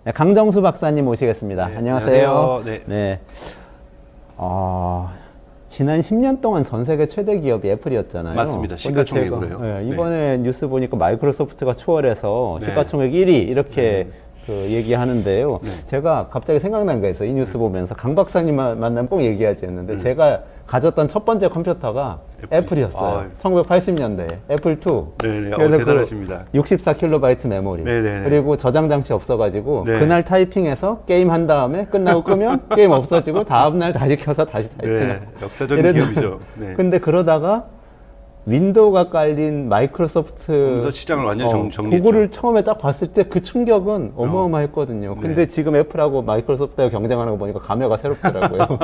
네, 강정수 박사님 모시겠습니다. 네, 안녕하세요. 안녕하세요. 네. 지난 10년 동안 전 세계 최대 기업이 애플이었잖아요. 맞습니다. 시가총액으로요. 네, 이번에 뉴스 보니까 마이크로소프트가 초월해서 네. 시가총액 1위 이렇게 그 얘기하는데요. 네. 제가 갑자기 생각난 게 있어요. 이 뉴스 보면서 강 박사님 만나면 꼭 얘기하지 했는데 제가 가졌던 첫 번째 컴퓨터가 애플이었어요. 1980년대에 애플2. 네네. 그래서 대단하십니다. 64KB 메모리. 네네네. 그리고 저장 장치 없어가지고 네. 그날 타이핑해서 게임 한 다음에 끝나고 끄면 게임 없어지고 다음날 다시 켜서 다시 타이핑. 네, 역사적인 기업이죠. 네. 근데 그러다가 윈도우가 깔린 마이크로소프트 그래서 시장을 완전히 정리했죠. 구글을 처음에 딱 봤을 때 그 충격은 어마어마했거든요. 근데 네. 지금 애플하고 마이크로소프트가 경쟁하는 거 보니까 감회가 새롭더라고요.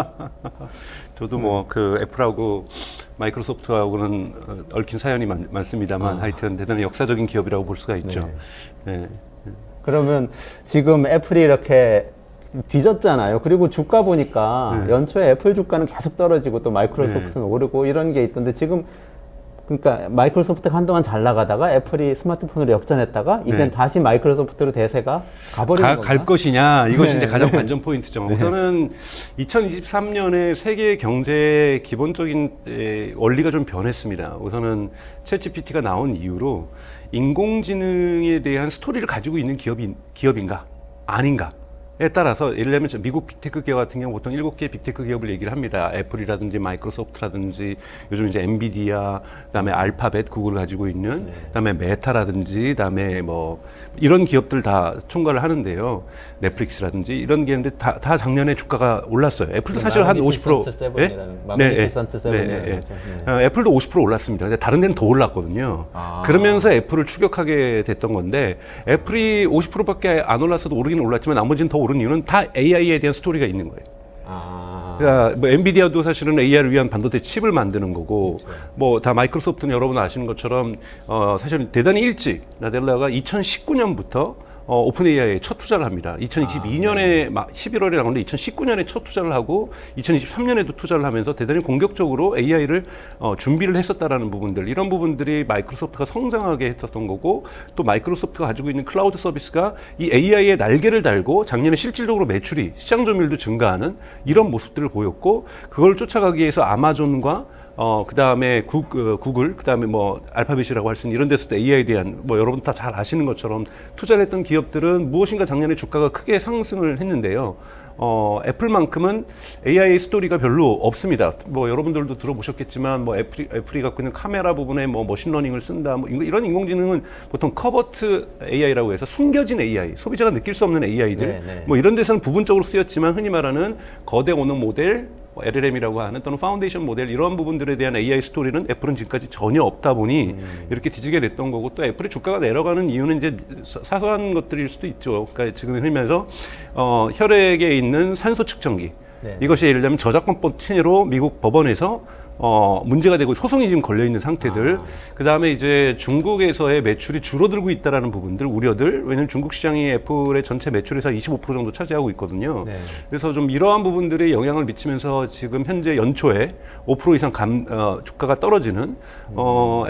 저도 뭐 그 애플하고 마이크로소프트하고는 얽힌 사연이 많습니다만 하여튼 대단히 역사적인 기업이라고 볼 수가 있죠. 네. 그러면 지금 애플이 이렇게 뒤졌잖아요. 그리고 주가 보니까 연초에 애플 주가는 계속 떨어지고 또 마이크로소프트는 오르고 이런 게 있던데 지금 그러니까 마이크로소프트가 한동안 잘 나가다가 애플이 스마트폰으로 역전했다가 이젠 다시 마이크로소프트로 대세가 가버리는 건가? 갈 것이냐 이것이 이제 가장 관전 포인트죠. 우선은 2023년에 세계 경제의 기본적인 원리가 좀 변했습니다. 우선은 챗GPT가 나온 이후로 인공지능에 대한 스토리를 가지고 있는 기업인가 아닌가 에 따라서 예를 들면 미국 빅테크 기업 같은 경우 보통 7개의 빅테크 기업을 얘기를 합니다. 애플이라든지 마이크로소프트라든지 요즘 이제 엔비디아, 그다음에 알파벳, 구글을 가지고 있는, 그다음에 메타라든지, 그다음에 뭐 이런 기업들 다 총괄을 하는데요. 넷플릭스라든지 이런 게 있는데 다 작년에 주가가 올랐어요. 애플도 사실 한 50%. 애플도 50% 올랐습니다. 근데 다른 데는 더 올랐거든요. 그러면서 애플을 추격하게 됐던 건데 애플이 50%밖에 안 올랐어도 오르긴 올랐지만 나머지는 더 오른 이유는 다 AI에 대한 스토리가 있는 거예요. 그러니까 뭐 엔비디아도 사실은 AI를 위한 반도체 칩을 만드는 거고, 뭐 다 마이크로소프트는 여러분 아시는 것처럼 사실은 대단히 일찍 나델라가 2019년부터 오픈 AI에 첫 투자를 합니다. 2022년에 11월에 나오는데 2019년에 첫 투자를 하고 2023년에도 투자를 하면서 대단히 공격적으로 AI를 준비를 했었다라는 부분들, 이런 부분들이 마이크로소프트가 성장하게 했었던 거고, 또 마이크로소프트가 가지고 있는 클라우드 서비스가 이 AI에 날개를 달고 작년에 실질적으로 매출이 시장 점유율도 증가하는 이런 모습들을 보였고, 그걸 쫓아가기 위해서 아마존과 그 다음에 구글, 그 다음에 뭐 알파벳이라고 할 수 있는 이런 데서도 AI에 대한 뭐 여러분 다 잘 아시는 것처럼 투자를 했던 기업들은 무엇인가 작년에 주가가 크게 상승을 했는데요. 애플만큼은 AI 스토리가 별로 없습니다. 뭐 여러분들도 들어보셨겠지만 뭐 애플이 갖고 있는 카메라 부분에 뭐 머신러닝을 쓴다, 뭐 이런 인공지능은 보통 커버트 AI라고 해서 숨겨진 AI, 소비자가 느낄 수 없는 AI들, 뭐 이런 데서는 부분적으로 쓰였지만 흔히 말하는 거대 언어 모델, LLM이라고 하는 또는 파운데이션 모델, 이런 부분들에 대한 AI 스토리는 애플은 지금까지 전혀 없다 보니 이렇게 뒤지게 됐던 거고, 또 애플의 주가가 내려가는 이유는 이제 사소한 것들일 수도 있죠. 그러니까 지금 흐르면서 혈액에 있는 산소 측정기, 이것이 예를 들면 저작권법 침해로 미국 법원에서 문제가 되고 소송이 지금 걸려 있는 상태들, 그 다음에 이제 중국에서의 매출이 줄어들고 있다라는 부분들, 우려들, 왜냐하면 중국 시장이 애플의 전체 매출에서 25% 정도 차지하고 있거든요. 그래서 좀 이러한 부분들이 영향을 미치면서 지금 현재 연초에 5% 이상 주가가 떨어지는,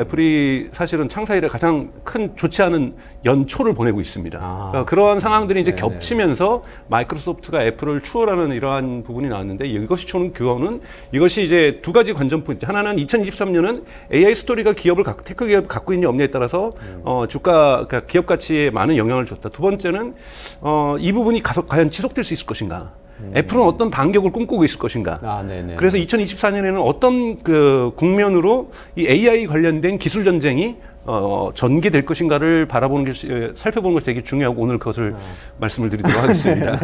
애플이 사실은 창사 이래 가장 큰 좋지 않은 연초를 보내고 있습니다. 그러니까 그러한 상황들이 이제 ገብ치면서 마이크로소프트가 애플을 추월하는 이러한 부분이 나왔는데, 이것이 주는 교훈은, 이것이 이제 두 가지 관점 포인트. 하나는 2023년은 AI 스토리가 테크 기업이 갖고 있느냐 없느냐에 따라서 주가, 그러니까 기업 가치에 많은 영향을 줬다. 두 번째는 이 부분이 과연 지속될 수 있을 것인가. 애플은 어떤 반격을 꿈꾸고 있을 것인가. 그래서 2024년에는 어떤 그 국면으로 이 AI 관련된 기술 전쟁이 전개될 것인가를 살펴보는 것이 되게 중요하고, 오늘 그것을 말씀을 드리도록 하겠습니다.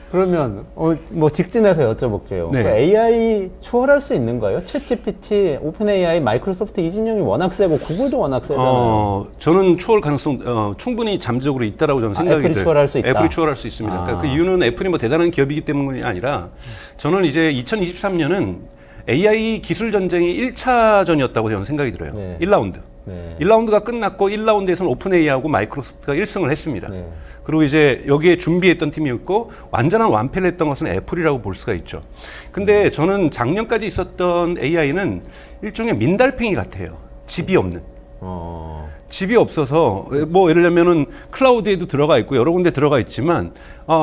그러면 뭐 직진해서 여쭤볼게요. 그 AI 추월할 수 있는가요? 챗GPT, 오픈 AI, 마이크로소프트 이진영이 워낙 세고 구글도 워낙 세잖아요. 저는 추월 가능성 충분히 잠재적으로 있다라고 저는 생각이 들어요. 애플이 추월할 수 있다. 애플이 추월할 수 있습니다. 그러니까 그 이유는 애플이 뭐 대단한 기업이기 때문이 아니라, 저는 이제 2023년은 AI 기술 전쟁이 1차전이었다고 저는 생각이 들어요. 1라운드. 1라운드가 끝났고 1라운드에서는 오픈 AI하고 마이크로소프트가 1승을 했습니다. 그리고 이제 여기에 준비했던 팀이었고 완전한 완패를 했던 것은 애플이라고 볼 수가 있죠. 근데 저는 작년까지 있었던 AI는 일종의 민달팽이 같아요. 집이 없는. 집이 없어서 뭐 예를 들면은 클라우드에도 들어가 있고 여러 군데 들어가 있지만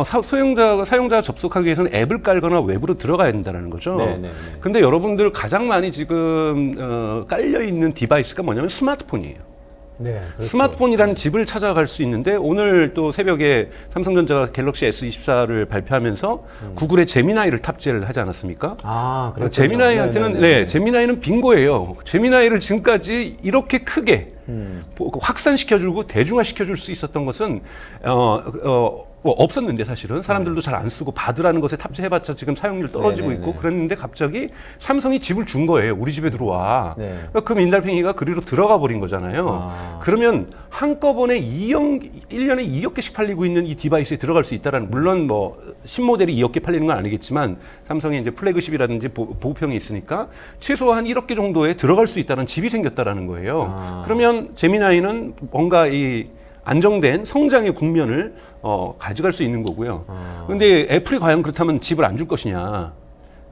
사용자가 접속하기 위해서는 앱을 깔거나 외부로 들어가야 된다는 거죠. 네네네. 근데 여러분들 가장 많이 지금 깔려 있는 디바이스가 뭐냐면 스마트폰이에요. 네, 그렇죠. 스마트폰이라는 집을 찾아갈 수 있는데 오늘 또 새벽에 삼성전자가 갤럭시 S24를 발표하면서 구글의 제미나이를 탑재를 하지 않았습니까? 아, 그렇죠. 제미나이한테는 네, 제미나이는 빈거예요. 제미나이를 지금까지 이렇게 크게 확산시켜주고 대중화시켜줄 수 있었던 것은 없었는데 사실은 사람들도 잘 안 쓰고 바드라는 것에 탑재해봤자 지금 사용률 떨어지고 네네네. 있고 그랬는데 갑자기 삼성이 집을 준 거예요. 우리 집에 들어와. 네. 그럼 인달팽이가 그리로 들어가 버린 거잖아요. 그러면 한꺼번에 1년에 2억 개씩 팔리고 있는 이 디바이스에 들어갈 수 있다라는, 물론 뭐 신모델이 2억 개 팔리는 건 아니겠지만 삼성의 이제 플래그십이라든지 보급형이 있으니까 최소한 1억 개 정도에 들어갈 수 있다는 집이 생겼다라는 거예요. 그러면 제미나이는 뭔가 이 안정된 성장의 국면을 가져갈 수 있는 거고요. 근데 애플이 과연 그렇다면 집을 안 줄 것이냐?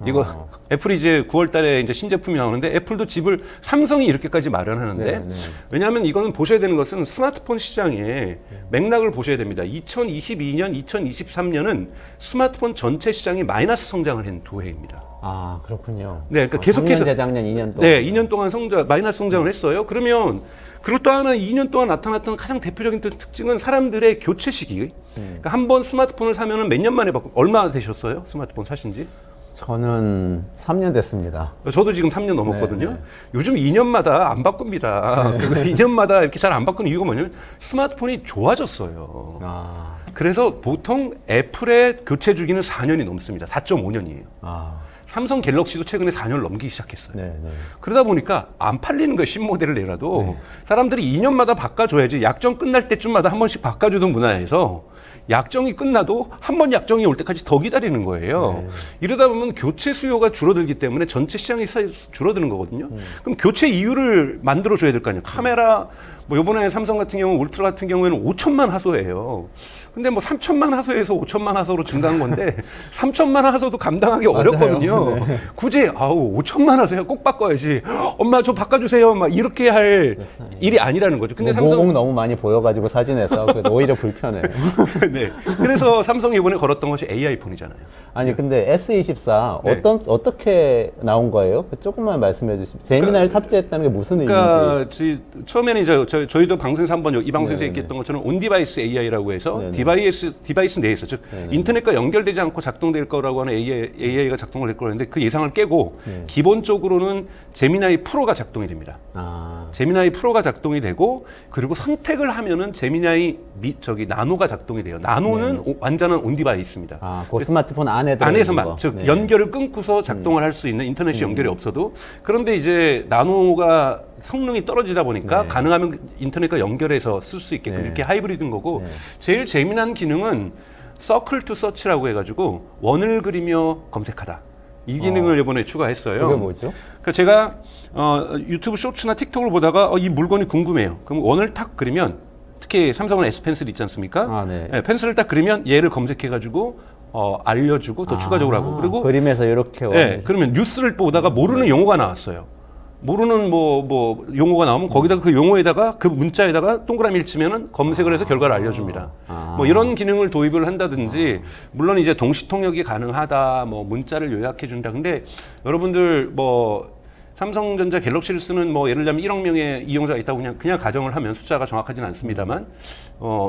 이거 애플이 이제 9월 달에 이제 신제품이 나오는데 애플도 집을 삼성이 이렇게까지 마련하는데 왜냐하면 이거는 보셔야 되는 것은 스마트폰 시장의 맥락을 보셔야 됩니다. 2022년, 2023년은 스마트폰 전체 시장이 마이너스 성장을 한 두 해입니다. 아, 그렇군요. 네, 그러니까 계속해서 재작년 2년 동안. 네, 2년 동안 마이너스 성장을 했어요. 그러면 그리고 또 하나 2년 동안 나타났던 가장 대표적인 특징은 사람들의 교체 시기. 그러니까 한 번 스마트폰을 사면은 몇 년 만에 바꾸고, 얼마 되셨어요? 스마트폰 사신지? 저는 3년 됐습니다. 저도 지금 3년 넘었거든요. 네. 요즘 2년마다 안 바꿉니다. 2년마다 이렇게 잘 안 바꾸는 이유가 뭐냐면 스마트폰이 좋아졌어요. 그래서 보통 애플의 교체 주기는 4년이 넘습니다. 4.5년이에요. 삼성 갤럭시도 최근에 4년을 넘기기 시작했어요. 네. 그러다 보니까 안 팔리는 거예요. 신모델을 내라도. 사람들이 2년마다 바꿔줘야지, 약정 끝날 때쯤마다 한 번씩 바꿔주던 문화에서 약정이 끝나도 한 번 약정이 올 때까지 더 기다리는 거예요. 이러다 보면 교체 수요가 줄어들기 때문에 전체 시장이 줄어드는 거거든요. 그럼 교체 이유를 만들어줘야 될 거 아니에요. 카메라, 뭐 요번에 삼성 같은 경우, 울트라 같은 경우에는 5천만 화소예요. 근데 뭐 3천만 화소에서 5천만 화소로 증가한 건데 3천만 화소도 감당하기 어렵거든요. 굳이 5천만 화소야 꼭 바꿔야지. 엄마 저 바꿔주세요. 막 이렇게 할 일이 아니라는 거죠. 근데 삼성 모공 너무 많이 보여가지고 사진에서 오히려 불편해요. 네. 그래서 삼성이 이번에 걸었던 것이 AI 폰이잖아요. 아니 근데 S24 네. 어떻게 나온 거예요? 조금만 말씀해 주시면. 제미나이를 탑재했다는 게 무슨 그러니까 의미인지. 처음에는 이제 저희도 방송에서 한번 이 방송에서 얘기했던 것처럼 온디바이스 AI라고 해서 디바이스 내에서, 즉 인터넷과 연결되지 않고 작동될 거라고 하는 AI가 작동을 될 거라는데 그 예상을 깨고 기본적으로는 제미나이 프로가 작동이 됩니다. 제미나이 프로가 작동이 되고, 그리고 선택을 하면은 제미나이 나노가 작동이 돼요. 나노는 완전한 온디바이스입니다. 그 스마트폰 안에서만, 즉 연결을 끊고서 작동을 할 수 있는, 인터넷이 연결이 없어도. 그런데 이제 나노가 성능이 떨어지다 보니까 가능하면 인터넷과 연결해서 쓸 수 있게끔 이렇게 하이브리드인 거고, 제일 재미난 기능은 서클 투 서치라고 해가지고 원을 그리며 검색하다. 이 기능을 이번에 추가했어요. 그게 뭐죠? 그러니까 제가 유튜브 쇼츠나 틱톡을 보다가 이 물건이 궁금해요. 그럼 원을 탁 그리면, 특히 삼성은 S 펜슬 있지 않습니까? 네, 펜슬을 딱 그리면 얘를 검색해가지고 알려주고 또 추가적으로 하고, 그리고 그림에서 이렇게 네, 그러면 뉴스를 보다가 모르는 용어가 나왔어요. 모르는 뭐 용어가 나오면 거기다가 그 용어에다가 그 문자에다가 동그라미를 치면은 검색을 해서 결과를 알려줍니다. 뭐 이런 기능을 도입을 한다든지, 물론 이제 동시 통역이 가능하다, 뭐 문자를 요약해 준다. 근데 여러분들 뭐 삼성전자 갤럭시를 쓰는 뭐 예를 들면 1억 명의 이용자가 있다고 그냥 가정을 하면, 숫자가 정확하지는 않습니다만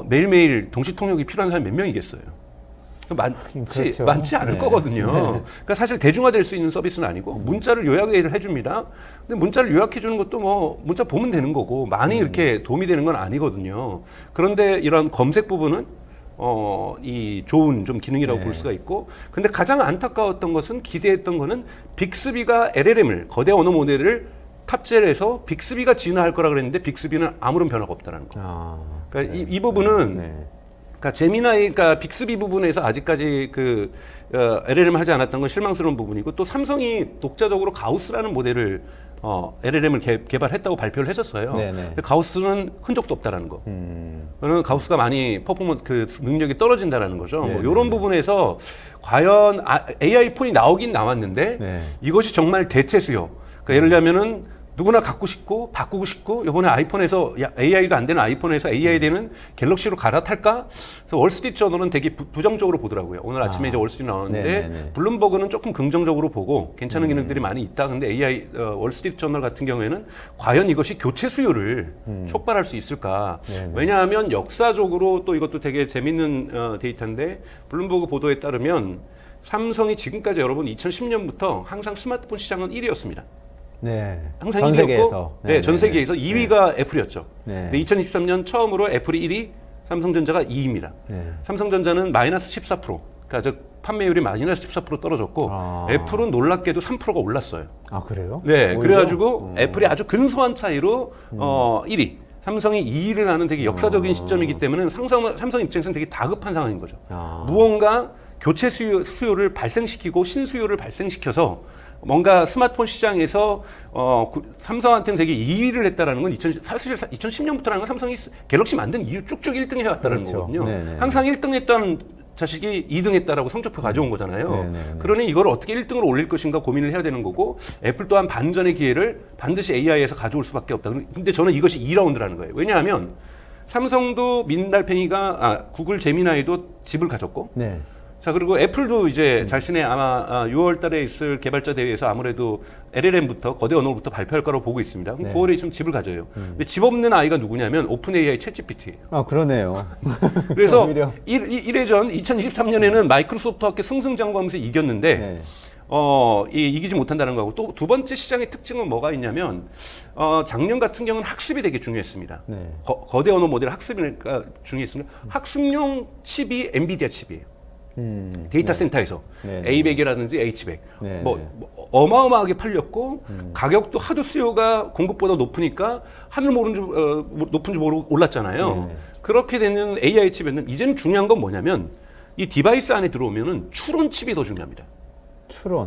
매일매일 동시 통역이 필요한 사람이 몇 명이겠어요? 많지 않을 거거든요. 그러니까 사실 대중화될 수 있는 서비스는 아니고 문자를 요약을 해줍니다. 근데 문자를 요약해주는 것도 뭐 문자 보면 되는 거고 많이 이렇게 도움이 되는 건 아니거든요. 그런데 이런 검색 부분은 이 좋은 좀 기능이라고 볼 수가 있고, 근데 가장 안타까웠던 것은, 기대했던 거는 빅스비가 LLM을, 거대 언어 모델을 탑재를 해서 빅스비가 진화할 거라 그랬는데 빅스비는 아무런 변화가 없다는 거. 그러니까 이 부분은 그러니까 제미나이가 빅스비 부분에서 아직까지 LLM 하지 않았던 건 실망스러운 부분이고, 또 삼성이 독자적으로 가우스라는 모델을 LLM을 개발했다고 발표를 했었어요. 근데 가우스는 흔적도 없다라는 거. 그러면 가우스가 많이 능력이 떨어진다라는 거죠. 뭐 이런 부분에서 과연 AI 폰이 나오긴 나왔는데 이것이 정말 대체 수요. 그러니까 예를 들면은 누구나 갖고 싶고 바꾸고 싶고 이번에 아이폰에서 AI가 안 되는 아이폰에서 AI 되는 갤럭시로 갈아탈까? 그래서 월스트리트 저널은 되게 부정적으로 보더라고요. 오늘 아침에 이제 월스트리트 나왔는데 네네네. 블룸버그는 조금 긍정적으로 보고 괜찮은 기능들이 많이 있다. 근데 AI 월스트리트 저널 같은 경우에는 과연 이것이 교체 수요를 촉발할 수 있을까? 네네. 왜냐하면 역사적으로 또 이것도 되게 재밌는 데이터인데 블룸버그 보도에 따르면 삼성이 지금까지 여러분 2010년부터 항상 스마트폰 시장은 1위였습니다. 네. 항상 전 1위였고, 세계에서. 네, 전 세계에서 2위가 애플이었죠. 네. 근데 2023년 처음으로 애플이 1위, 삼성전자가 2위입니다. 네. 삼성전자는 마이너스 14%, 그러니까 저 판매율이 마이너스 14% 떨어졌고, 애플은 놀랍게도 3%가 올랐어요. 아, 그래요? 네, 오히려? 그래가지고 애플이 아주 근소한 차이로 1위. 삼성이 2위를 하는 되게 역사적인 시점이기 때문에 삼성 입장에서는 되게 다급한 상황인 거죠. 무언가 교체 수요를 발생시키고 신수요를 발생시켜서 뭔가 스마트폰 시장에서 삼성한테는 되게 2위를 했다라는 건 사실 2010년부터라는 건 삼성이 갤럭시 만든 이후 쭉쭉 1등 해왔다는 그렇죠. 거거든요. 네네. 항상 1등 했던 자식이 2등 했다라고 성적표 가져온 거잖아요. 네네네. 그러니 이걸 어떻게 1등으로 올릴 것인가 고민을 해야 되는 거고 애플 또한 반전의 기회를 반드시 AI에서 가져올 수밖에 없다. 근데 저는 이것이 2라운드라는 거예요. 왜냐하면 삼성도 민달팽이가 구글 제미나이도 집을 가졌고 네. 자 그리고 애플도 이제 자신의 아마 6월 달에 있을 개발자 대회에서 아무래도 LLM부터 거대 언어부터 발표할 거라고 보고 있습니다. 그럼 네. 9월에 있으면 집을 가져요. 근데 집 없는 아이가 누구냐면 오픈 AI 챗GPT예요. 아, 그러네요. 그래서 오히려. 1회전 2023년에는 마이크로소프트와 함께 승승장구하면서 이겼는데 네. 이기지 못한다는 거고 또 두 번째 시장의 특징은 뭐가 있냐면 작년 같은 경우는 학습이 되게 중요했습니다. 네. 거대 언어 모델 학습이 중요했습니다. 학습용 칩이 엔비디아 칩이에요. 데이터 센터에서 네. A100이라든지 H100 네. 뭐 어마어마하게 팔렸고 가격도 하도 수요가 공급보다 높으니까 하늘 높은 줄 모르고 올랐잖아요. 네. 그렇게 되는 AI 칩에는 이제는 중요한 건 뭐냐면 이 디바이스 안에 들어오면은 추론 칩이 더 중요합니다.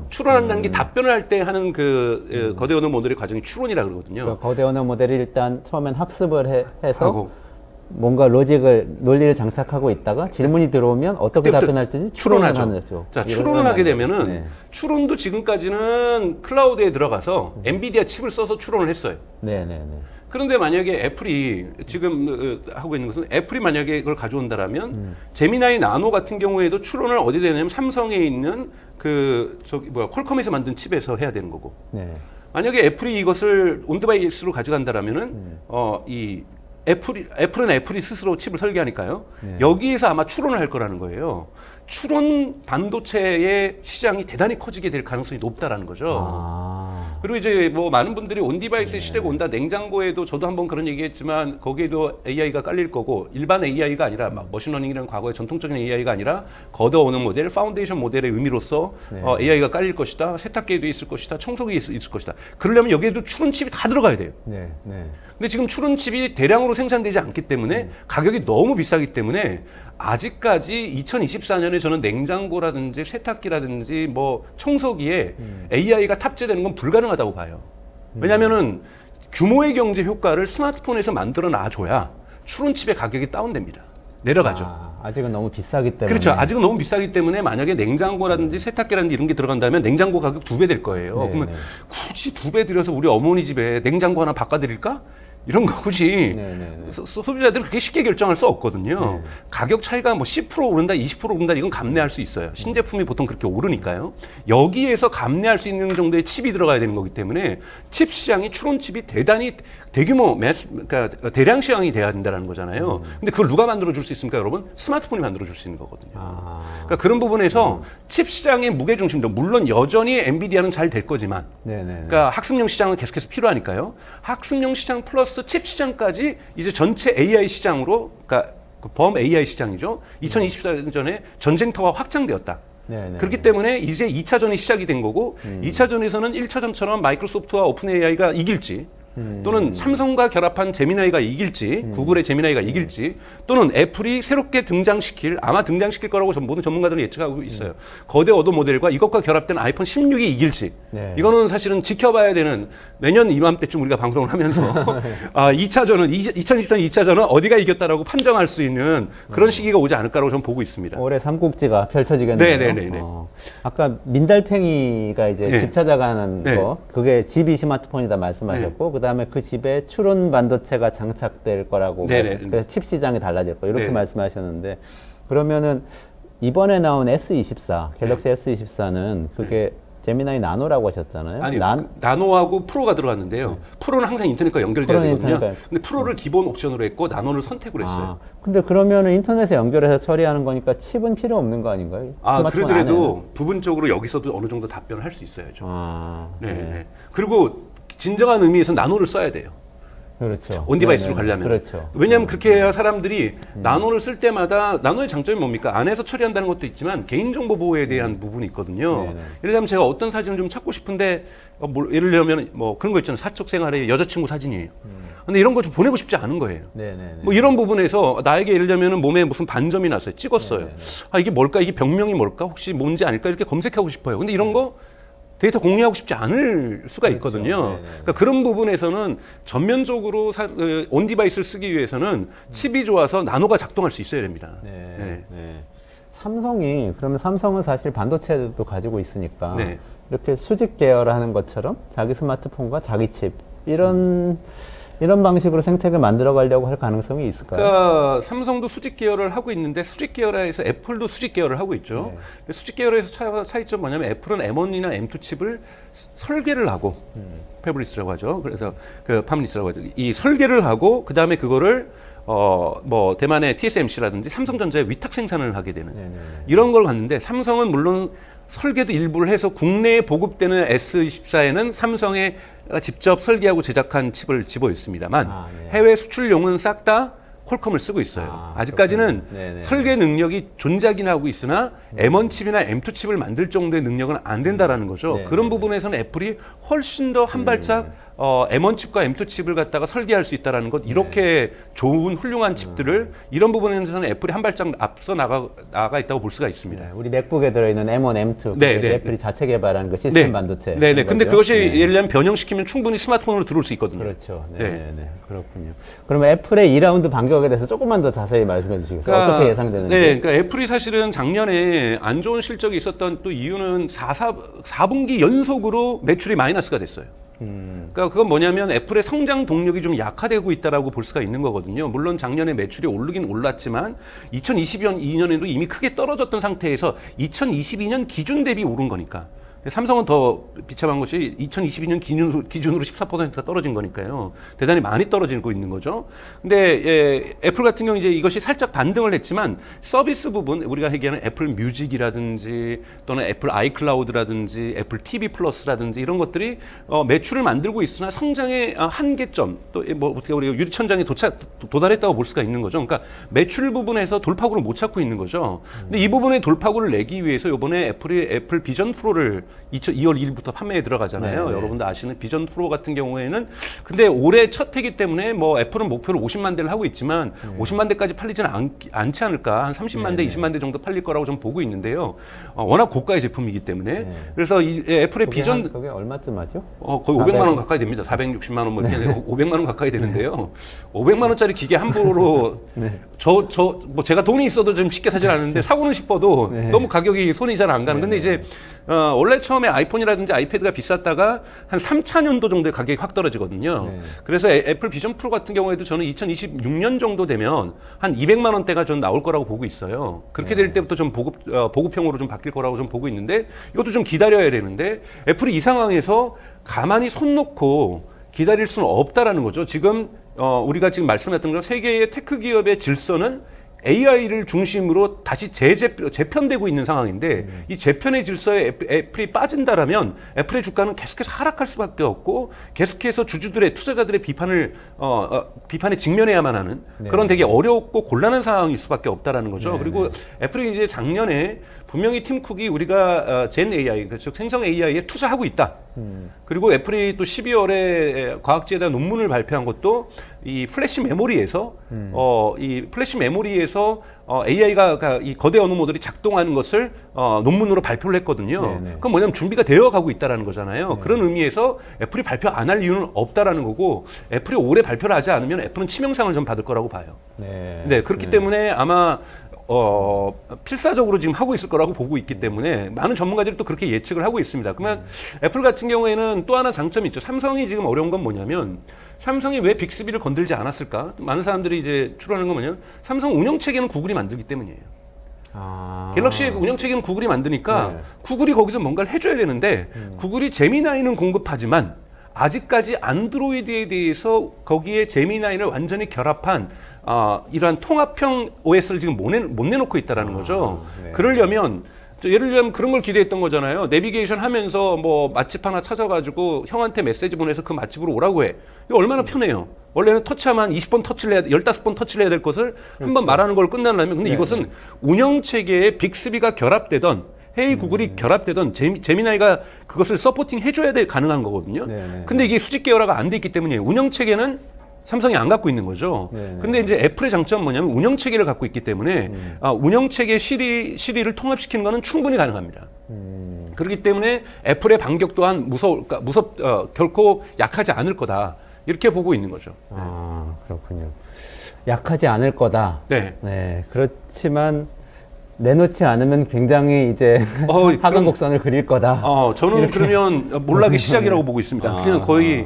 추론한다는 게 답변을 할 때 하는 거대 언어 모델의 과정이 추론이라 그러거든요. 그러니까 거대 언어 모델이 일단 처음엔 학습을 해서 하고 뭔가 논리를 장착하고 있다가 질문이 들어오면 어떻게 그때부터 답변할지 추론하죠. 하죠. 자, 추론을 하게 되면은 네. 추론도 지금까지는 클라우드에 들어가서 엔비디아 칩을 써서 추론을 했어요. 네, 네, 네. 그런데 만약에 애플이 지금 하고 있는 것은 애플이 만약에 그걸 가져온다라면 제미나이 나노 같은 경우에도 추론을 어디서 되냐면 삼성에 있는 퀄컴에서 만든 칩에서 해야 되는 거고. 네. 만약에 애플이 이것을 온디바이스로 가져간다라면은 애플은 애플이 스스로 칩을 설계하니까요. 네. 여기에서 아마 추론을 할 거라는 거예요. 추론 반도체의 시장이 대단히 커지게 될 가능성이 높다라는 거죠. 아. 그리고 이제 뭐 많은 분들이 온디바이스 시대가 온다. 냉장고에도 저도 한번 그런 얘기했지만 거기에도 AI가 깔릴 거고 일반 AI가 아니라 막 머신러닝이라는 과거의 전통적인 AI가 아니라 거대 언어 모델, 파운데이션 모델의 의미로서 AI가 깔릴 것이다. 세탁기에도 있을 것이다. 청소기에 있을 것이다. 그러려면 여기에도 추론칩이 다 들어가야 돼요. 네, 네. 근데 지금 추론칩이 대량으로 생산되지 않기 때문에 가격이 너무 비싸기 때문에 아직까지 2024년에 저는 냉장고라든지 세탁기라든지 뭐 청소기에 AI가 탑재되는 건 불가능하다고 봐요. 왜냐하면은 규모의 경제 효과를 스마트폰에서 만들어 놔줘야 추론칩의 가격이 다운됩니다. 내려가죠. 아직은 너무 비싸기 때문에. 그렇죠. 아직은 너무 비싸기 때문에 만약에 냉장고라든지 세탁기라든지 이런 게 들어간다면 냉장고 가격 2배 될 거예요. 네, 그러면 네. 굳이 2배 들여서 우리 어머니 집에 냉장고 하나 바꿔드릴까? 이런 거 굳이 네, 네, 네. 소비자들이 그렇게 쉽게 결정할 수 없거든요. 가격 차이가 뭐 10% 오른다, 20% 오른다 이건 감내할 수 있어요. 신제품이 보통 그렇게 오르니까요. 여기에서 감내할 수 있는 정도의 칩이 들어가야 되는 거기 때문에 칩 시장이 추론 칩이 대단히 대규모 그러니까 대량 시장이 돼야 된다는 거잖아요. 근데 그걸 누가 만들어 줄 수 있습니까, 여러분? 스마트폰이 만들어 줄 수 있는 거거든요. 그러니까 그런 부분에서 칩 시장의 무게 중심도 물론 여전히 엔비디아는 잘 될 거지만 네, 네. 그러니까 학습용 시장은 계속해서 필요하니까요. 학습용 시장 플러스 칩 시장까지 이제 전체 AI 시장으로, 그러니까 범 AI 시장이죠. 2024년 전에 전쟁터가 확장되었다. 네, 네, 그렇기 때문에 이제 2차전이 시작이 된 거고 2차전에서는 1차전처럼 마이크로소프트와 오픈 AI가 이길지 또는 삼성과 결합한 제미나이가 이길지, 구글의 제미나이가 이길지, 또는 애플이 새롭게 아마 등장시킬 거라고 모든 전문가들은 예측하고 있어요. 거대 얻어 모델과 이것과 결합된 아이폰 16이 이길지. 네. 이거는 사실은 지켜봐야 되는, 내년 이맘때쯤 우리가 방송을 하면서 2차전은 2020년 2차전은 어디가 이겼다라고 판정할 수 있는 그런 시기가 오지 않을까라고 저는 보고 있습니다. 올해 삼국지가 펼쳐지겠네요. 네네네. 아까 민달팽이가 이제 네. 집 찾아가는 네. 거, 그게 집이 스마트폰이다 말씀하셨고, 그다음에 그 집에 추론 반도체가 장착될 거라고, 네네. 그래서 칩 시장이 달라질 거 이렇게 네. 말씀하셨는데, 그러면은 이번에 나온 S24, 갤럭시 S24는 그게 제미나이 나노라고 하셨잖아요. 아니, 나노하고 프로가 들어갔는데요. 프로는 항상 인터넷과 연결돼야 프로는 되거든요. 인터넷과 근데 프로를 기본 옵션으로 했고 나노를 선택을 했어요. 근데 그러면은 인터넷에 연결해서 처리하는 거니까 칩은 필요 없는 거 아닌가요? 스마트폰 그러더라도 안에는. 부분적으로 여기서도 어느 정도 답변을 할 수 있어야죠. 네. 네. 그리고 진정한 의미에서 나노를 써야 돼요. 그렇죠. 온디바이스로 네네. 가려면. 그렇죠. 왜냐하면 그렇게 해야 사람들이 나노를 쓸 때마다, 나노의 장점이 뭡니까? 안에서 처리한다는 것도 있지만 개인정보 보호에 대한 부분이 있거든요. 네네. 예를 들면 제가 어떤 사진을 좀 찾고 싶은데 예를 들면 뭐 그런 거 있잖아요. 사적 생활의 여자친구 사진이에요. 근데 이런 거 좀 보내고 싶지 않은 거예요. 네네. 뭐 이런 부분에서 나에게 예를 들면 몸에 무슨 반점이 났어요. 찍었어요. 네네네. 이게 뭘까? 이게 병명이 뭘까? 혹시 뭔지 아닐까? 이렇게 검색하고 싶어요. 근데 이런 거 데이터 공유하고 싶지 않을 수가 있거든요. 네네. 그러니까 그런 부분에서는 전면적으로 온 디바이스를 쓰기 위해서는 칩이 좋아서 나노가 작동할 수 있어야 됩니다. 네. 삼성이, 그러면 삼성은 사실 반도체도 가지고 있으니까 네. 이렇게 수직 계열하는 것처럼 자기 스마트폰과 자기 칩 이런 방식으로 생태계를 만들어 가려고 할 가능성이 있을까요? 그러니까 삼성도 수직 계열을 하고 있는데 수직 계열에서 애플도 수직 계열을 하고 있죠. 근데 수직 계열에서 차이점 뭐냐면 애플은 M1이나 M2 칩을 설계를 하고 패블리스라고 하죠. 그래서 그 팜리스라고 하죠. 이 설계를 하고 그 다음에 그거를 뭐 대만의 TSMC라든지 삼성전자에 위탁 생산을 하게 되는 이런 걸 갔는데, 삼성은 물론 설계도 일부를 해서 국내에 보급되는 S24에는 삼성에 직접 설계하고 제작한 칩을 집어있습니다만 해외 수출용은 싹 다 퀄컴을 쓰고 있어요. 아직까지는 설계 능력이 존재하긴 하고 있으나 M1 칩이나 M2 칩을 만들 정도의 능력은 안 된다라는 거죠. 그런 부분에서는 애플이 훨씬 더 한 발짝 M1 칩과 M2 칩을 갖다가 설계할 수 있다라는 것, 이렇게 좋은 훌륭한 칩들을 이런 부분에서는 애플이 한 발짝 앞서 나가 있다고 볼 수가 있습니다. 우리 맥북에 들어있는 M1, M2 애플이 자체 개발한 그 시스템 반도체. 네네. 근데 그것이 예를 들면 변형시키면 충분히 스마트폰으로 들어올 수 있거든요. 그렇죠. 네네. 그렇군요. 그러면 애플의 2라운드 반격에 대해서 조금만 더 자세히 말씀해 주시겠어요? 어떻게 예상되는지? 네, 그러니까 애플이 사실은 작년에 안 좋은 실적이 있었던 또 이유는 4분기 연속으로 매출이 마이너스가 됐어요. 그러니까 그건 뭐냐면 애플의 성장 동력이 좀 약화되고 있다라고 볼 수가 있는 거거든요. 물론 작년에 매출이 오르긴 올랐지만 2022년에도 이미 크게 떨어졌던 상태에서 2022년 기준 대비 오른 거니까. 삼성은 더 비참한 것이 2022년 기준으로 14%가 떨어진 거니까요. 대단히 많이 떨어지고 있는 거죠. 근데 애플 같은 경우 이제 이것이 살짝 반등을 했지만 서비스 부분, 우리가 얘기하는 애플 뮤직이라든지 또는 애플 아이클라우드라든지 애플 TV 플러스라든지 이런 것들이 매출을 만들고 있으나 성장의 한계점, 또 뭐 어떻게 우리가 유리천장에 도달했다고 볼 수가 있는 거죠. 그러니까 매출 부분에서 돌파구를 못 찾고 있는 거죠. 근데 이 부분에 돌파구를 내기 위해서 이번에 애플 비전 프로를 2월 2일부터 판매에 들어가잖아요. 여러분들 아시는 비전 프로 같은 경우에는, 근데 올해 첫 해기 때문에 뭐 애플은 목표로 50만 대를 하고 있지만 50만 대까지 팔리지는 않지 않을까. 한 30만 대, 20만 대 정도 팔릴 거라고 좀 보고 있는데요. 워낙 고가의 제품이기 때문에. 그래서 애플의 비전 그게 얼마쯤 하죠? 거의 500만 원 가까이 됩니다. 460만 원, 뭐 이렇게 500만 원 가까이 되는데요. 500만 원짜리 기계 함부로 뭐 제가 돈이 있어도 좀 쉽게 사질 않는데 사고는 싶어도 너무 가격이 손이 잘 안 가는. 근데 이제 원래 처음에 아이폰이라든지 아이패드가 비쌌다가 한 3차년도 정도에 가격이 확 떨어지거든요. 그래서 애플 비전 프로 같은 경우에도 저는 2026년 정도 되면 한 200만 원대가 전 나올 거라고 보고 있어요. 그렇게 될 때부터 좀 보급형으로 좀 바뀔 거라고 좀 보고 있는데, 이것도 좀 기다려야 되는데 애플이 이 상황에서 가만히 손 놓고 기다릴 수는 없다라는 거죠. 지금 우리가 지금 말씀했던 것처럼 세계의 테크 기업의 질서는 AI를 중심으로 다시 재편되고 있는 상황인데, 이 재편의 질서에 애플이 빠진다라면 애플의 주가는 계속해서 하락할 수밖에 없고, 계속해서 주주들의, 투자자들의 비판에 직면해야만 하는 그런 되게 어렵고 곤란한 상황일 수밖에 없다라는 거죠. 그리고 애플이 이제 작년에 분명히 팀 쿡이 우리가 젠 AI, 즉 생성 AI에 투자하고 있다. 그리고 애플이 또 12월에 과학지에 대한 논문을 발표한 것도 이 플래시 메모리에서 AI가 이 거대 언어 모델이 작동하는 것을 논문으로 발표를 했거든요. 네네. 그건 뭐냐면 준비가 되어 가고 있다라는 거잖아요. 그런 의미에서 애플이 발표 안 할 이유는 없다라는 거고, 애플이 올해 발표를 하지 않으면 애플은 치명상을 좀 받을 거라고 봐요. 네, 그렇기 때문에 아마 필사적으로 지금 하고 있을 거라고 보고 있기 때문에 많은 전문가들이 또 그렇게 예측을 하고 있습니다. 그러면 애플 같은 경우에는 또 하나 장점이 있죠. 삼성이 지금 어려운 건 뭐냐면, 삼성이 왜 빅스비를 건들지 않았을까? 많은 사람들이 이제 추론하는 건 뭐냐면, 삼성 운영체계는 구글이 만들기 때문이에요. 갤럭시 운영체계는 구글이 만드니까 네. 구글이 거기서 뭔가를 해줘야 되는데, 구글이 제미나이는 공급하지만 아직까지 안드로이드에 대해서 거기에 제미나이를 완전히 결합한 이러한 통합형 OS를 지금 못 내놓고 있다라는 거죠. 네. 그러려면 예를 들면 그런 걸 기대했던 거잖아요. 내비게이션 하면서 뭐 맛집 하나 찾아가지고 형한테 메시지 보내서 그 맛집으로 오라고 해. 이거 얼마나 편해요. 원래는 터치하면 20번 터치를 해야 돼, 15번 터치를 해야 될 것을 한번 말하는 걸 끝내려면, 근데 이것은 운영체계에 빅스비가 결합되던, 헤이 구글이 결합되던 제미나이가 그것을 서포팅 해줘야 돼 가능한 거거든요. 근데 이게 수직 계열화가 안 돼 있기 때문에 운영체계는 삼성이 안 갖고 있는 거죠. 근데 이제 애플의 장점은 뭐냐면 운영체계를 갖고 있기 때문에 운영체계 시리를 통합시키는 것은 충분히 가능합니다. 그렇기 때문에 애플의 반격 또한 결코 약하지 않을 거다. 이렇게 보고 있는 거죠. 그렇군요. 약하지 않을 거다. 네. 네. 그렇지만 내놓지 않으면 굉장히 이제 하강 곡선을 그릴 거다. 저는 이렇게. 그러면 몰락의 시작이라고 보고 있습니다. 그냥 거의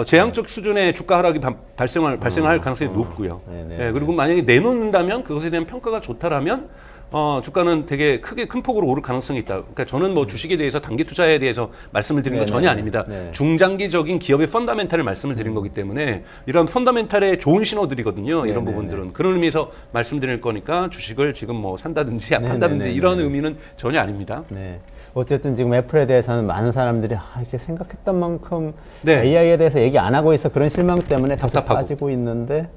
제한적 수준의 주가 하락이 발생할 가능성이 높고요. 네, 그리고 만약에 내놓는다면 그것에 대한 평가가 좋다라면 주가는 되게 큰 폭으로 오를 가능성이 있다. 그러니까 저는 뭐 주식에 대해서 단기 투자에 대해서 말씀을 드린 건 전혀 아닙니다. 중장기적인 기업의 펀더멘탈을 말씀을 드린 거기 때문에 이런 펀더멘탈의 좋은 신호들이거든요. 이런 부분들은 그런 의미에서 말씀드릴 거니까 주식을 지금 뭐 산다든지 판다든지 이런 의미는 전혀 아닙니다. 네. 어쨌든 지금 애플에 대해서는 많은 사람들이 이렇게 생각했던 만큼 AI에 대해서 얘기 안 하고 있어, 그런 실망 때문에 계속 빠지고 있는데.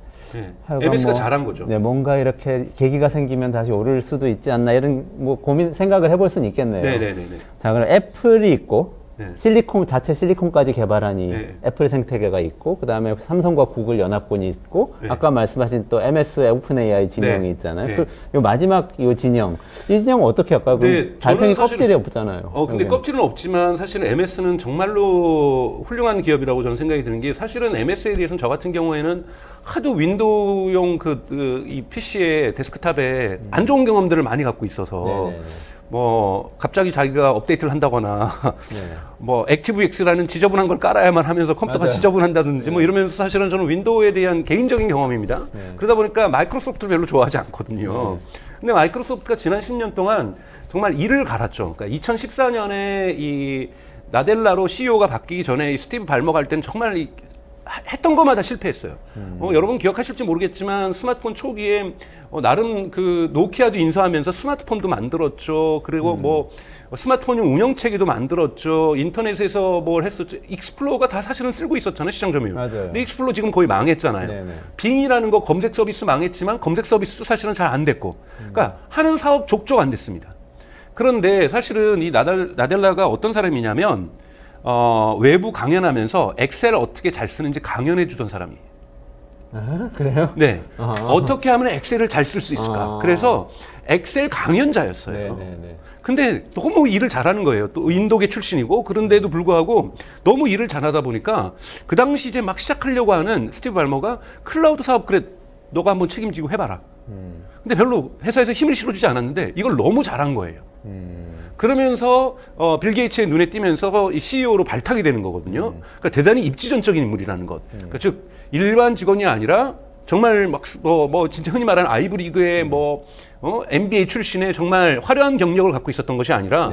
MS가 잘한 거죠. 네, 뭔가 이렇게 계기가 생기면 다시 오를 수도 있지 않나, 이런 뭐 생각을 해볼 수는 있겠네요. 자, 그럼 애플이 있고, 자체 실리콘까지 개발한 이 애플 생태계가 있고, 그 다음에 삼성과 구글 연합군이 있고, 아까 말씀하신 또 MS 오픈 AI 진영이 있잖아요. 요 마지막 이 진영은 어떻게 할까요? 달팽이 껍질이 없잖아요. 근데 껍질은 없지만 사실은 MS는 정말로 훌륭한 기업이라고 저는 생각이 드는 게, 사실은 MS에 대해서는 저 같은 경우에는 하도 윈도우용 이 PC의 데스크탑에 안 좋은 경험들을 많이 갖고 있어서 뭐 갑자기 자기가 업데이트를 한다거나 뭐 액티브엑스라는 지저분한 걸 깔아야만 하면서 컴퓨터가 지저분한다든지 뭐 이러면서, 사실은 저는 윈도우에 대한 개인적인 경험입니다. 그러다 보니까 마이크로소프트를 별로 좋아하지 않거든요. 근데 마이크로소프트가 지난 10년 동안 정말 이를 갈았죠. 그러니까 2014년에 이 나델라로 CEO가 바뀌기 전에 이 스티브 발머 갈 때는 정말 했던 것마다 실패했어요. 여러분 기억하실지 모르겠지만 스마트폰 초기에 나름 그 노키아도 인수하면서 스마트폰도 만들었죠. 그리고 뭐 스마트폰용 운영체계도 만들었죠. 인터넷에서 뭘 했었죠. 익스플로어가 다 사실은 쓰고 있었잖아요, 시장 점유율. 근데 익스플로어 지금 거의 망했잖아요. 빙이라는 거 검색 서비스 망했지만 검색 서비스도 사실은 잘 안 됐고. 그러니까 하는 사업 족족 안 됐습니다. 그런데 사실은 이 나델라가 어떤 사람이냐면 외부 강연하면서 엑셀을 어떻게 잘 쓰는지 강연해 주던 사람이에요. 그래요? 네. 어떻게 하면 엑셀을 잘 쓸 수 있을까? 그래서 엑셀 강연자였어요. 근데 너무 일을 잘하는 거예요. 또 인도계 출신이고, 그런데도 불구하고 너무 일을 잘하다 보니까 그 당시 이제 막 시작하려고 하는 스티브 발머가 클라우드 사업, 그래 너가 한번 책임지고 해봐라. 근데 별로 회사에서 힘을 실어주지 않았는데 이걸 너무 잘한 거예요. 그러면서 빌 게이츠의 눈에 띄면서 이 CEO로 발탁이 되는 거거든요. 그러니까 대단히 입지전적인 인물이라는 것. 그러니까 즉 일반 직원이 아니라 정말 막 진짜 흔히 말하는 아이브 리그의 NBA 출신의 정말 화려한 경력을 갖고 있었던 것이 아니라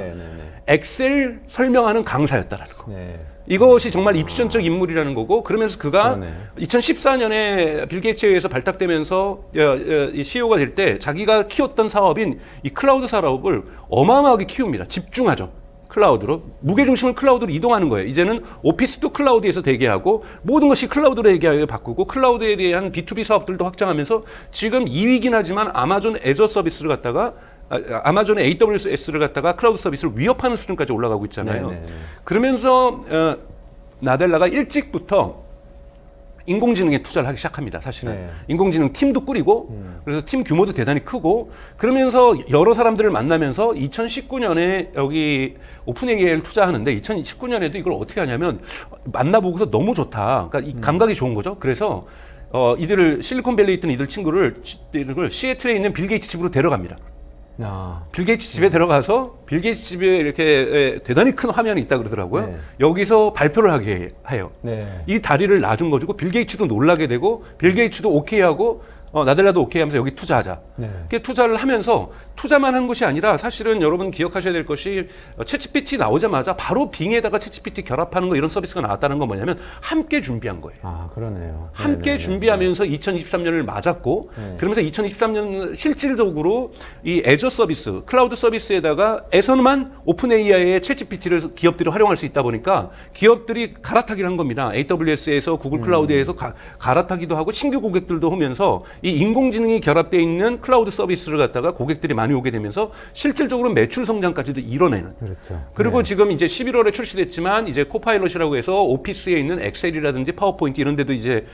엑셀 설명하는 강사였다라는 거. 이것이 정말 입지전적 인물이라는 거고, 그러면서 그가 2014년에 빌 게이츠에 의해서 발탁되면서 이 CEO가 될 때 자기가 키웠던 사업인 이 클라우드 사업을 어마어마하게 키웁니다. 집중하죠. 클라우드로. 무게중심을 클라우드로 이동하는 거예요. 이제는 오피스도 클라우드에서 대기하고 모든 것이 클라우드로 대기하게 바꾸고, 클라우드에 대한 B2B 사업들도 확장하면서 지금 2위긴 하지만 아마존 애저 서비스를 갖다가 아마존의 AWS를 갖다가 클라우드 서비스를 위협하는 수준까지 올라가고 있잖아요. 네네. 그러면서 나델라가 일찍부터 인공지능에 투자를 하기 시작합니다. 사실은 네. 인공지능 팀도 꾸리고 그래서 팀 규모도 대단히 크고 그러면서 여러 사람들을 만나면서 2019년에 여기 오픈 AI를 투자하는데 2019년에도 이걸 어떻게 하냐면 만나보고서 너무 좋다. 그러니까 이 감각이 좋은 거죠. 그래서 이들을 실리콘밸리에 있던 이들 친구를 시애틀에 있는 빌 게이츠 집으로 데려갑니다. 빌 게이츠 집에 들어가서 빌 게이츠 집에 이렇게 대단히 큰 화면이 있다 그러더라고요. 네. 여기서 발표를 하게 해요. 네. 이 다리를 놔준 거고 빌 게이츠도 놀라게 되고 빌 게이츠도 오케이하고 나델라도 오케이 하면서 여기 투자하자. 네. 이렇게 투자를 하면서 투자만 한 것이 아니라 사실은 여러분 기억하셔야 될 것이 챗GPT 나오자마자 바로 빙에다가 챗GPT 결합하는 거 이런 서비스가 나왔다는 건 뭐냐면 함께 준비한 거예요. 아, 그러네요. 함께 네네네. 준비하면서 2023년을 맞았고 그러면서 2023년 실질적으로 이 애저 서비스, 클라우드 서비스에다가 에서만 오픈 AI의 챗GPT를 기업들이 활용할 수 있다 보니까 기업들이 갈아타기를 한 겁니다. AWS에서 구글 클라우드에서 갈아타기도 하고 신규 고객들도 오면서 이 인공지능이 결합되어 있는 클라우드 서비스를 갖다가 고객들이 많이 오게 되면서 실질적으로 매출 성장까지도 이뤄내는. 그렇죠. 그리고 지금 이제 11월에 출시됐지만 이제 코파일럿이라고 해서 오피스에 있는 엑셀이라든지 파워포인트 이런 데도 이제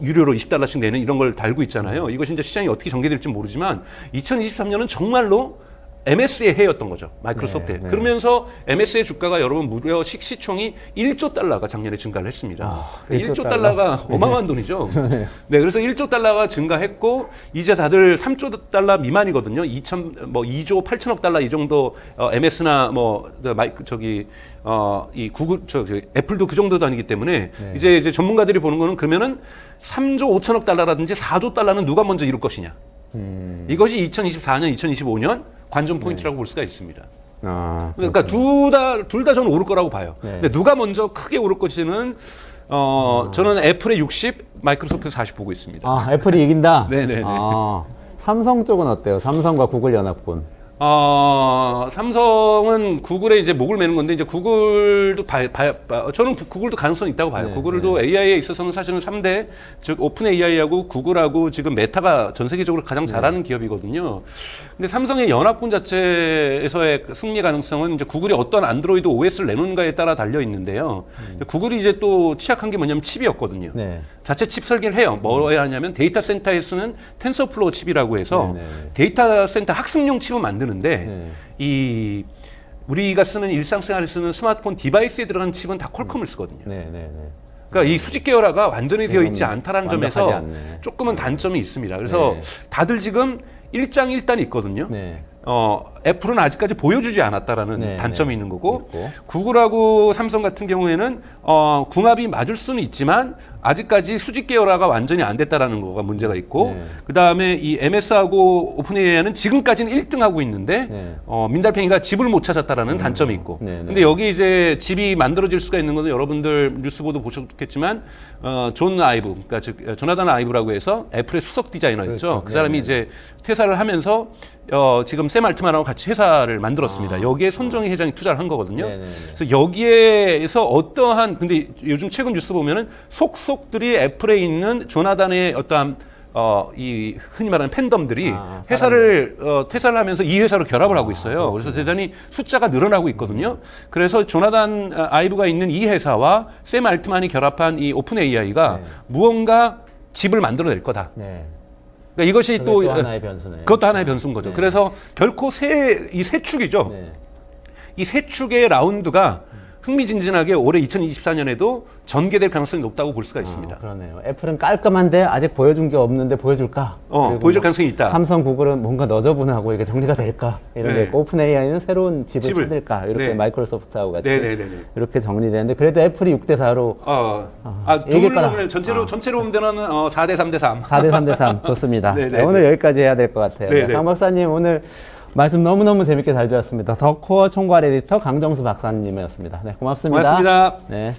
유료로 $20씩 내는 이런 걸 달고 있잖아요. 이것이 이제 시장이 어떻게 전개될지 모르지만 2023년은 정말로 MS의 해였던 거죠. 마이크로소프트에. 네, 네. 그러면서 MS의 주가가 여러분 무려 시총이 1조 달러가 작년에 증가를 했습니다. 1조 달러가 어마어마한 돈이죠. 네, 그래서 1조 달러가 증가했고 이제 다들 3조 달러 미만이거든요. 2조 8천억 달러 이 정도 MS나 이 구글 애플도 그 정도도 아니기 때문에 네. 이제 전문가들이 보는 거는 그러면은 3조 5천억 달러라든지 4조 달러는 누가 먼저 이룰 것이냐. 이것이 2024년, 2025년 관전 포인트라고 볼 수가 있습니다. 아, 그러니까 둘 다 저는 오를 거라고 봐요. 네. 근데 누가 먼저 크게 오를 것인지는 저는 애플의 60, 마이크로소프트 40 보고 있습니다. 아, 애플이 이긴다? 네네네. 아, 삼성 쪽은 어때요? 삼성과 구글 연합군. 삼성은 구글에 이제 목을 매는 건데 이제 구글도 저는 구글도 가능성이 있다고 봐요. 네, 구글도 AI에 있어서는 사실은 3대 즉 오픈 AI하고 구글하고 지금 메타가 전 세계적으로 가장 잘하는 기업이거든요. 근데 삼성의 연합군 자체에서의 승리 가능성은 이제 구글이 어떤 안드로이드 OS를 내놓는가에 따라 달려 있는데요. 구글이 이제 또 취약한 게 뭐냐면 칩이었거든요. 네. 자체 칩 설계를 해요. 뭐 해야 하냐면 데이터 센터에 쓰는 텐서플로우 칩이라고 해서 네네. 데이터 센터 학습용 칩은 만드는데 네. 이 우리가 쓰는 일상생활에 쓰는 스마트폰 디바이스에 들어가는 칩은 다 퀄컴을 쓰거든요. 네, 네, 네. 그러니까 이 수직 계열화가 완전히 되어 있지 않다라는 완벽하지 점에서 않네. 조금은 단점이 있습니다. 그래서 네. 다들 지금 일장일단이 있거든요. 네. 애플은 아직까지 보여주지 않았다라는 네, 단점이 네. 있는 거고 있고. 구글하고 삼성 같은 경우에는 궁합이 맞을 수는 있지만 아직까지 수직 계열화가 완전히 안 됐다라는 거가 문제가 있고 네. 그다음에 이 MS하고 오픈AI는 지금까지는 1등하고 있는데 네. 민달팽이가 집을 못 찾았다라는 단점이 있고 네, 네. 근데 여기 이제 집이 만들어질 수가 있는 것은 여러분들 뉴스 보도 보셨겠지만 존 아이브 그러니까 즉 조나단 아이브라고 해서 애플의 수석 디자이너였죠. 그렇죠. 그 사람이 네, 네. 이제 퇴사를 하면서 지금 샘 알트만하고 같이 회사를 만들었습니다. 여기에 손정희 회장이 투자를 한 거거든요. 네네네. 그래서 여기에서 어떠한 근데 요즘 최근 뉴스 보면은 속속들이 애플에 있는 조나단의 어떠한 이 흔히 말하는 팬덤들이 회사를 퇴사를 하면서 이 회사로 결합을 하고 있어요. 그래서 대단히 숫자가 늘어나고 있거든요. 그래서 조나단 아이브가 있는 이 회사와 샘 알트만이 결합한 이 오픈 AI가 네. 무언가 집을 만들어낼 거다. 네. 그러니까 이것이 그게 또 또 하나의 변수네. 그것도 하나의 변수인 거죠. 네. 그래서 결코 이 세 축이죠. 네. 이 세 축의 라운드가 흥미진진하게 올해 2024년에도 전개될 가능성이 높다고 볼 수가 있습니다. 그러네요. 애플은 깔끔한데 아직 보여준 게 없는데 보여줄까? 그리고 보여줄 가능성이 있다. 삼성, 구글은 뭔가 너저분하고 이게 정리가 될까? 이런 네. 게 있고 오픈 AI는 새로운 집을 찾을까? 이렇게 네. 마이크로소프트하고 같이 네네네. 이렇게 정리되는데 그래도 애플이 6대 4로 이길 거다. 거다. 전체로 보면 되는 4대 3대 3. 4대 3대 3 좋습니다. 네네네. 네, 오늘 여기까지 해야 될 것 같아요. 네네. 네, 강 박사님 오늘 말씀 너무너무 재밌게 잘 들었습니다. 더 코어 총괄 에디터 강정수 박사님이었습니다. 네, 고맙습니다. 고맙습니다. 네.